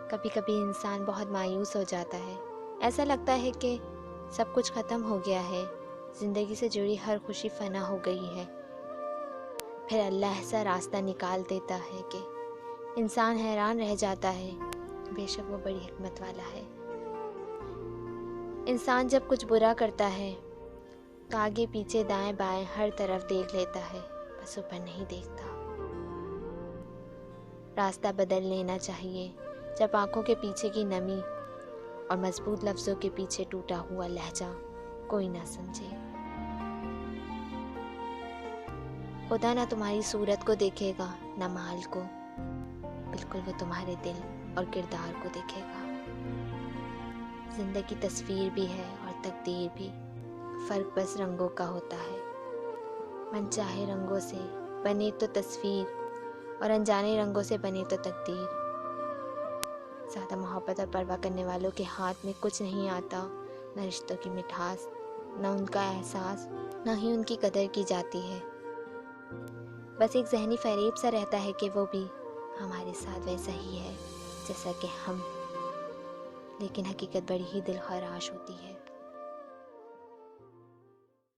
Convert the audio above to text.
कभी कभी इंसान बहुत मायूस हो जाता है। ऐसा लगता है कि सब कुछ ख़त्म हो गया है, ज़िंदगी से जुड़ी हर खुशी फना हो गई है। फिर अल्लाह ऐसा रास्ता निकाल देता है कि इंसान हैरान रह जाता है। बेशक वो बड़ी हिकमत वाला है। इंसान जब कुछ बुरा करता है तो आगे पीछे दाएं बाएं हर तरफ देख लेता है, बस ऊपर नहीं देखता। रास्ता बदल लेना चाहिए जब आंखों के पीछे की नमी और मजबूत लफ्ज़ों के पीछे टूटा हुआ लहजा कोई ना समझे। खुदा ना तुम्हारी सूरत को देखेगा ना माल को, बिल्कुल वो तुम्हारे दिल और किरदार को देखेगा। ज़िंदगी तस्वीर भी है और तकदीर भी, फ़र्क बस रंगों का होता है। मनचाहे रंगों से बने तो तस्वीर और अनजाने रंगों से बने तो तकदीर। ज़्यादा मोहब्बत और परवाह करने वालों के हाथ में कुछ नहीं आता, न रिश्तों की मिठास, न उनका एहसास, न ही उनकी कदर की जाती है। बस एक जहनी फरेब सा रहता है कि वो भी हमारे साथ वैसा ही है जैसा कि हम, लेकिन हकीकत बड़ी ही दिलखराश होती है।